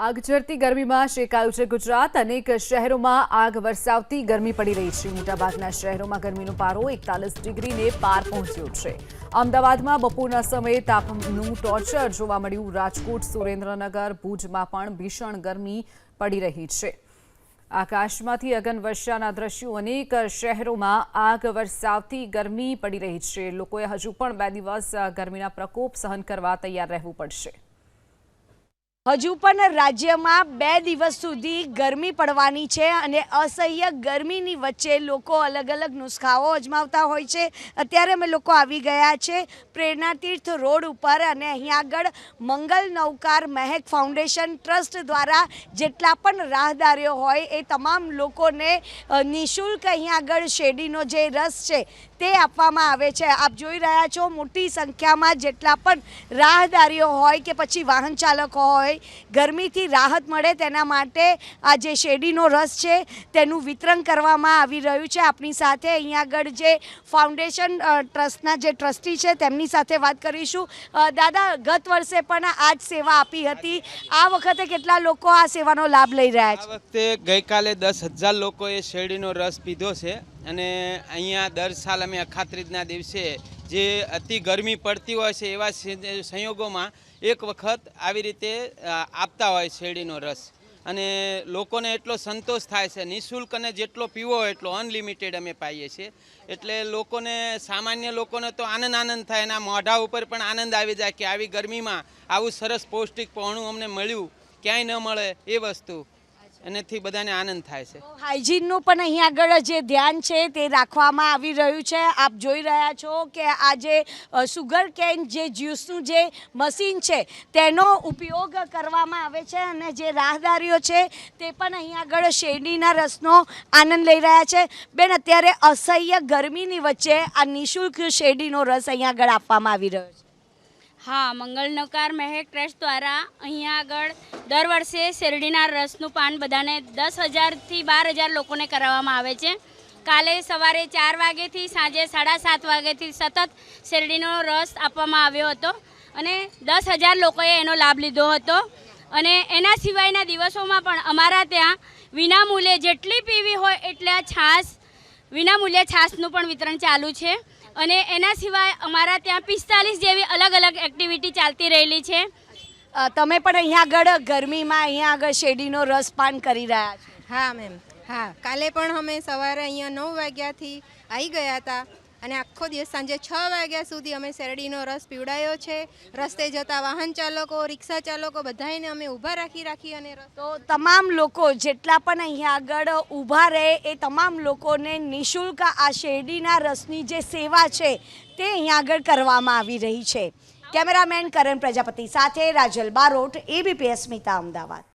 આગ ઝરતી ગરમીમાં શેકાયું છે ગુજરાત। અનેક શહેરોમાં આગ વરસાવતી ગરમી પડી રહી છે। મોટાભાગના શહેરોમાં ગરમીનો પારો 41 ડિગ્રીને પાર પહોંચ્યો છે। અમદાવાદમાં બપોરના સમયે તાપમાનનું ટોર્ચર જોવા મળ્યું। રાજકોટ, સુરેન્દ્રનગર, ભુજમાં પણ ભીષણ ગરમી પડી રહી છે। આકાશમાંથી અગનવર્ષાના દ્રશ્યો। અનેક શહેરોમાં આગ વરસાવતી ગરમી પડી રહી છે। લોકોએ હજુ પણ 2 દિવસ ગરમીના પ્રકોપ સહન કરવા તૈયાર રહેવું પડશે। હજુ પણ રાજ્યમાં 2 દિવસ સુધી ગરમી પડવાની છે અને અસહ્ય ગરમીની વચ્ચે લોકો અલગ અલગ નુસ્ખાઓ અજમાવતા હોય છે। અત્યારે અમે લોકો આવી ગયા છે પ્રેરણા તીર્થ રોડ ઉપર અને અહીં આગળ મંગલ નવકાર મહેક ફાઉન્ડેશન ટ્રસ્ટ દ્વારા જેટલા પણ રાહદારીઓ હોય એ તમામ લોકોને નિઃશુલ્ક અહીં આગળ શેરડીનો જે રસ છે તે આપવામાં આવે છે। આપ જોઈ રહ્યા છો મોટી સંખ્યામાં જેટલા પણ રાહદારીઓ હોય કે પછી વાહન ચાલકો હોય ગરમીથી રાહત મળે તેના માટે આ જે શેરડીનો રસ છે તેનું વિતરણ કરવામાં આવી રહ્યું છે। આપણી સાથે અહીંયા આગળ જે ફાઉન્ડેશન ટ્રસ્ટના જે ટ્રસ્ટી છે તેમની સાથે વાત કરીશું। દાદા, ગત વર્ષે પણ આ જ સેવા આપી હતી, આ વખતે કેટલા લોકો આ સેવાનો લાભ લઈ રહ્યા છે? આ વખતે ગઈકાલે 10,000 લોકોએ શેરડીનો રસ પીધો છે અને અહીંયા દર સાલ અમે અખાત્રીજના દિવસે જે અતિ ગરમી પડતી હોય છે એવા સંયોગોમાં એક વખત આવી રીતે આપતા હોય શેરડીનો રસ અને લોકોને એટલો સંતોષ થાય છે। નિઃશુલ્ક અને જેટલો પીવો હોય એટલો અનલિમિટેડ અમે પાઈએ છીએ, એટલે લોકોને, સામાન્ય લોકોને તો આનંદ થાય, એના મોઢા ઉપર પણ આનંદ આવી જાય કે આવી ગરમીમાં આવું સરસ પૌષ્ટિક પહોણું અમને મળ્યું, ક્યાંય ન મળે એ વસ્તુ, એનાથી બધાને આનંદ થાય છે। હાઇજીનનું પણ અહીં આગળ જે ધ્યાન છે તે રાખવામાં આવી રહ્યું છે। આપ જોઈ રહ્યા છો કે આ જે સુગર કેન જે જ્યુસનું જે મશીન છે તેનો ઉપયોગ કરવામાં આવે છે અને જે રાહદારીઓ છે તે પણ અહીં આગળ શેરડીના રસનો આનંદ લઈ રહ્યા છે। બેન, અત્યારે અસહ્ય ગરમીની વચ્ચે આ નિઃશુલ્ક શેરડીનો રસ અહીં આગળ આપવામાં આવી રહ્યો છે। હા, મંગલ નવકાર મહેક ટ્રસ્ટ દ્વારા અહીંયા આગળ દર વર્ષે શેરડીના રસનું પાન બધાને 10,000થી 12,000 લોકોને કરાવવામાં આવે છે। કાલે સવારે 4 વાગ્યાથી સાંજે 7:30 વાગ્યાથી સતત શેરડીનો રસ આપવામાં આવ્યો હતો અને 10,000 લોકોએ એનો લાભ લીધો હતો। અને એના સિવાયના દિવસોમાં પણ અમારા ત્યાં વિનામૂલ્યે જેટલી પીવી હોય એટલે છાશ, વિનામૂલ્યે છાશનું પણ વિતરણ ચાલુ છે અને એના સિવાય અમારા ત્યાં 45 જેવી અલગ અલગ એક્ટિવિટી ચાલતી રહેલી છે। તમે પણ અહીંયા આગળ ગરમીમાં અહીંયા આગળ શેરડીનો રસ પાન કરી રહ્યા છો? હા મેમ, હા, કાલે પણ અમે સવારે અહીંયા 9 વાગ્યાથી આવી ગયા હતા અને આખો દિવસ સાંજે 6 વાગ્યા સુધી અમે શેરડીનો રસ પીવડાયો છે। રસ્તે જતા વાહન ચાલકો, રિક્ષા ચાલકો બધાને અમે ઊભા રાખી અને તો તમામ લોકો જેટલા પણ અહીંયા આગળ ઊભા રહે એ તમામ લોકોને નિઃશુલ્ક આ શેરડીના રસની જે સેવા છે તે અહીંયા આગળ કરવામાં આવી રહી છે। કેમેરામેન કરણ પ્રજાપતિ સાથે રાજલ બારોટ, ABP અસ્મિતા, અમદાવાદ।